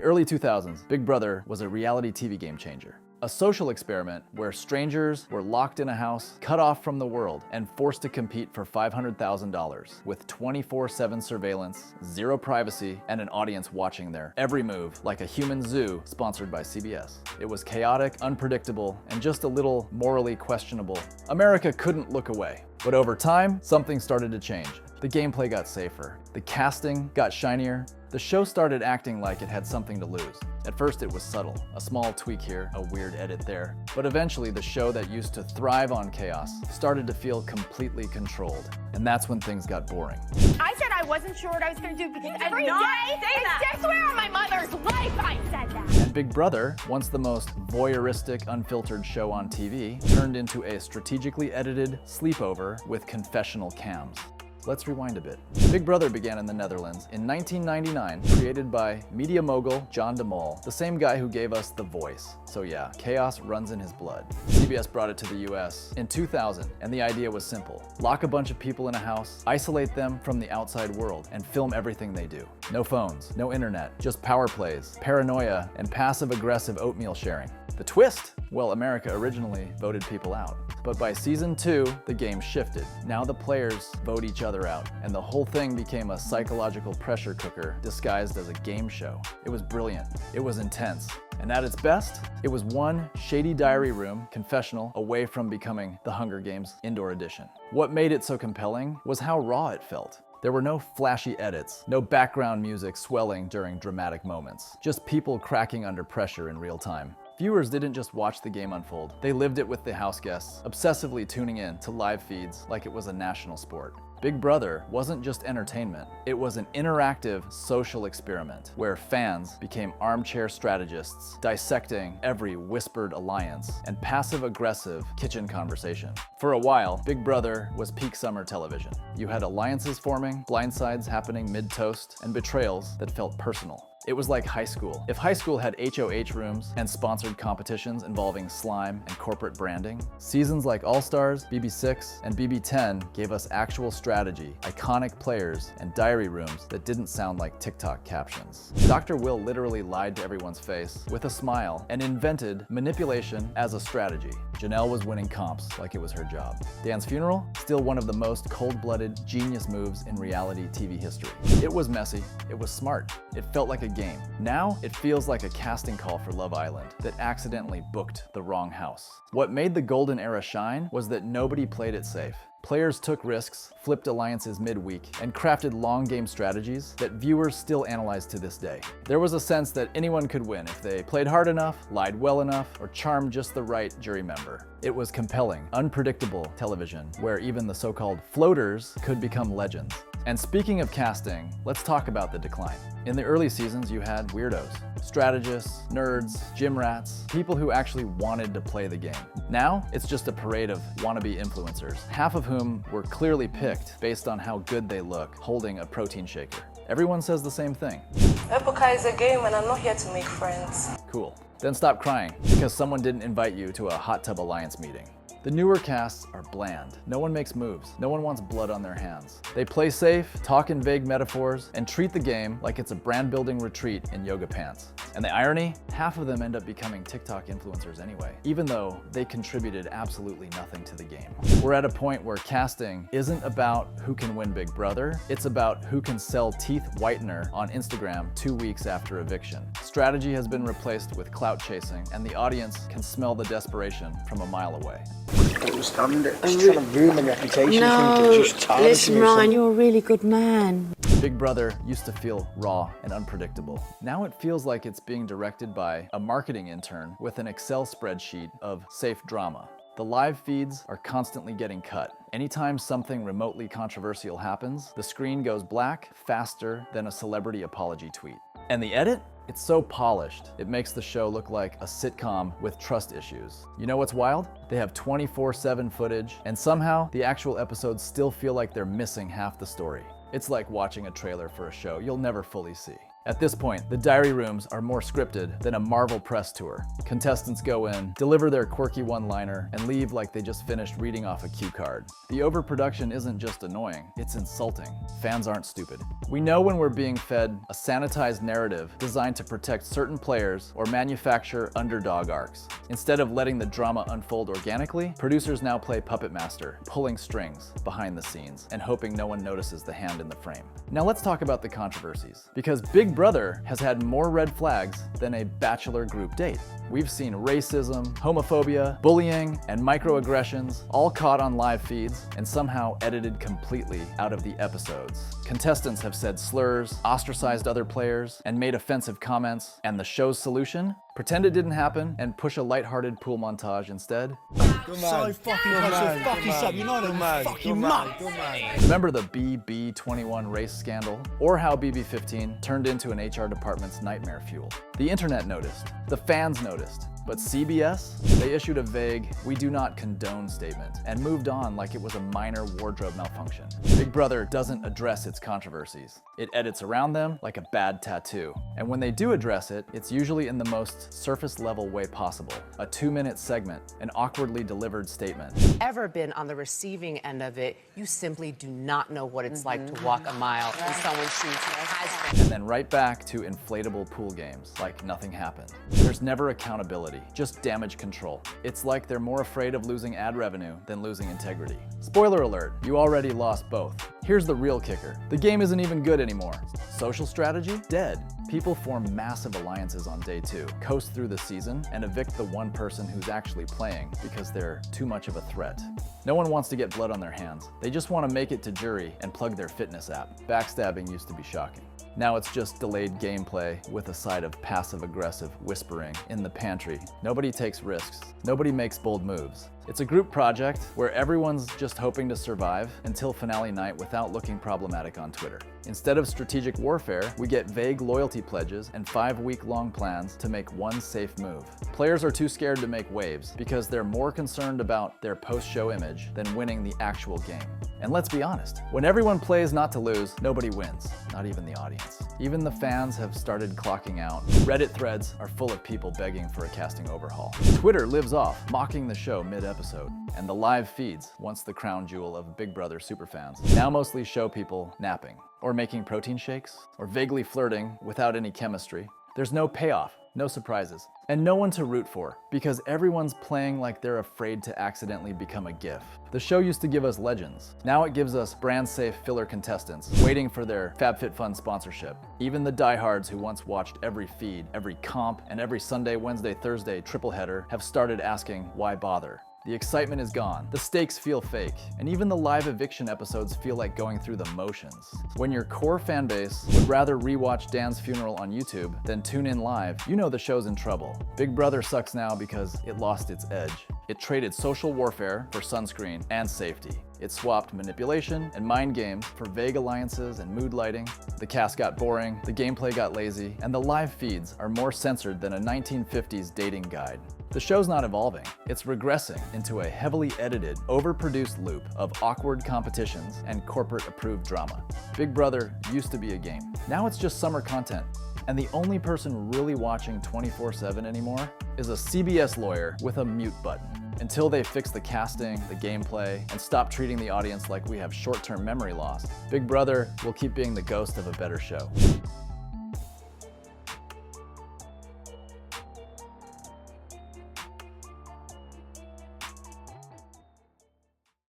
early 2000s, Big Brother was a reality TV game changer. A social experiment where strangers were locked in a house, cut off from the world, and forced to compete for $500,000 with 24/7 surveillance, zero privacy, and an audience watching their every move like a human zoo sponsored by CBS. It was chaotic, unpredictable, and just a little morally questionable. America couldn't look away. But over time, something started to change. The gameplay got safer. The casting got shinier. The show started acting like it had something to lose. At first it was subtle, a small tweak here, a weird edit there. But eventually the show that used to thrive on chaos started to feel completely controlled. And that's when things got boring. I said I wasn't sure what I was going to do because every day, I swear on my mother's life I said that. And Big Brother, once the most voyeuristic, unfiltered show on TV, turned into a strategically edited sleepover with confessional cams. Let's rewind a bit. Big Brother began in the Netherlands in 1999, created by media mogul John de Mol, the same guy who gave us The Voice. So yeah, chaos runs in his blood. CBS brought it to the US in 2000, and the idea was simple. Lock a bunch of people in a house, isolate them from the outside world, and film everything they do. No phones, no internet, just power plays, paranoia, and passive-aggressive oatmeal sharing. The twist? Well, America originally voted people out. But by season 2, the game shifted. Now the players vote each other out, and the whole thing became a psychological pressure cooker disguised as a game show. It was brilliant. It was intense. And at its best, it was one shady diary room confessional away from becoming the Hunger Games Indoor Edition. What made it so compelling was how raw it felt. There were no flashy edits, no background music swelling during dramatic moments, just people cracking under pressure in real time. Viewers didn't just watch the game unfold, they lived it with the house guests, obsessively tuning in to live feeds like it was a national sport. Big Brother wasn't just entertainment, it was an interactive social experiment where fans became armchair strategists, dissecting every whispered alliance and passive-aggressive kitchen conversation. For a while, Big Brother was peak summer television. You had alliances forming, blindsides happening mid-toast, and betrayals that felt personal. It was like high school. If high school had HOH rooms and sponsored competitions involving slime and corporate branding, seasons like All-Stars, BB6, and BB10 gave us actual strategy, iconic players, and diary rooms that didn't sound like TikTok captions. Dr. Will literally lied to everyone's face with a smile and invented manipulation as a strategy. Janelle was winning comps like it was her job. Dan's funeral? Still one of the most cold-blooded, genius moves in reality TV history. It was messy, it was smart, it felt like a game. Now, it feels like a casting call for Love Island that accidentally booked the wrong house. What made the golden era shine was that nobody played it safe. Players took risks, flipped alliances midweek, and crafted long game strategies that viewers still analyze to this day. There was a sense that anyone could win if they played hard enough, lied well enough, or charmed just the right jury member. It was compelling, unpredictable television where even the so-called floaters could become legends. And speaking of casting, let's talk about the decline. In the early seasons, you had weirdos, strategists, nerds, gym rats, people who actually wanted to play the game. Now, it's just a parade of wannabe influencers, half of whom were clearly picked based on how good they look holding a protein shaker. Everyone says the same thing. Epoca is a game and I'm not here to make friends. Cool. Then stop crying because someone didn't invite you to a hot tub alliance meeting. The newer casts are bland. No one makes moves. No one wants blood on their hands. They play safe, talk in vague metaphors, and treat the game like it's a brand-building retreat in yoga pants. And the irony? Half of them end up becoming TikTok influencers anyway, even though they contributed absolutely nothing to the game. We're at a point where casting isn't about who can win Big Brother, it's about who can sell teeth whitener on Instagram 2 weeks after eviction. Strategy has been replaced with clout chasing, and the audience can smell the desperation from a mile away. Just trying to ruin the reputation. No, listen, Ryan, you're a really good man. Big Brother used to feel raw and unpredictable. Now it feels like it's being directed by a marketing intern with an Excel spreadsheet of safe drama. The live feeds are constantly getting cut. Anytime something remotely controversial happens, the screen goes black faster than a celebrity apology tweet. And the edit? It's so polished, it makes the show look like a sitcom with trust issues. You know what's wild? They have 24/7 footage, and somehow the actual episodes still feel like they're missing half the story. It's like watching a trailer for a show you'll never fully see. At this point, the diary rooms are more scripted than a Marvel press tour. Contestants go in, deliver their quirky one-liner, and leave like they just finished reading off a cue card. The overproduction isn't just annoying, it's insulting. Fans aren't stupid. We know when we're being fed a sanitized narrative designed to protect certain players or manufacture underdog arcs. Instead of letting the drama unfold organically, producers now play puppet master, pulling strings behind the scenes and hoping no one notices the hand in the frame. Now let's talk about the controversies, because Big Brother has had more red flags than a bachelor group date. We've seen racism, homophobia, bullying, and microaggressions all caught on live feeds and somehow edited completely out of the episodes. Contestants have said slurs, ostracized other players, and made offensive comments, and the show's solution? Pretend it didn't happen and push a lighthearted pool montage instead. Remember the BB21 race scandal? Or how BB15 turned into an HR department's nightmare fuel? The internet noticed, the fans noticed, but CBS? They issued a vague, "we do not condone" statement and moved on like it was a minor wardrobe malfunction. Big Brother doesn't address its controversies. It edits around them like a bad tattoo. And when they do address it, it's usually in the most surface level way possible. A 2-minute segment, an awkwardly delivered statement. Ever been on the receiving end of it, you simply do not know what it's like to walk a mile in someone's shoes who has been. And then right back to inflatable pool games, like nothing happened. There's never accountability, just damage control. It's like they're more afraid of losing ad revenue than losing integrity. Spoiler alert, you already lost both. Here's the real kicker. The game isn't even good anymore. Social strategy? Dead. People form massive alliances on day 2, coast through the season, and evict the one person who's actually playing because they're too much of a threat. No one wants to get blood on their hands. They just want to make it to jury and plug their fitness app. Backstabbing used to be shocking. Now it's just delayed gameplay with a side of passive-aggressive whispering in the pantry. Nobody takes risks. Nobody makes bold moves. It's a group project where everyone's just hoping to survive until finale night without looking problematic on Twitter. Instead of strategic warfare, we get vague loyalty pledges and 5-week-long plans to make one safe move. Players are too scared to make waves because they're more concerned about their post-show image than winning the actual game. And let's be honest, when everyone plays not to lose, nobody wins, not even the audience. Even the fans have started clocking out. Reddit threads are full of people begging for a casting overhaul. Twitter lives off, mocking the show mid-episode. And the live feeds, once the crown jewel of Big Brother superfans, now mostly show people napping, or making protein shakes, or vaguely flirting without any chemistry. There's no payoff, no surprises, and no one to root for, because everyone's playing like they're afraid to accidentally become a GIF. The show used to give us legends. Now it gives us brand-safe filler contestants waiting for their FabFitFun sponsorship. Even the diehards who once watched every feed, every comp, and every Sunday, Wednesday, Thursday triple header have started asking, why bother? The excitement is gone, the stakes feel fake, and even the live eviction episodes feel like going through the motions. When your core fan base would rather rewatch Dan's funeral on YouTube than tune in live, you know the show's in trouble. Big Brother sucks now because it lost its edge. It traded social warfare for sunscreen and safety. It swapped manipulation and mind games for vague alliances and mood lighting. The cast got boring, the gameplay got lazy, and the live feeds are more censored than a 1950s dating guide. The show's not evolving, it's regressing into a heavily edited, overproduced loop of awkward competitions and corporate-approved drama. Big Brother used to be a game. Now it's just summer content. And the only person really watching 24/7 anymore is a CBS lawyer with a mute button. Until they fix the casting, the gameplay, and stop treating the audience like we have short-term memory loss, Big Brother will keep being the ghost of a better show.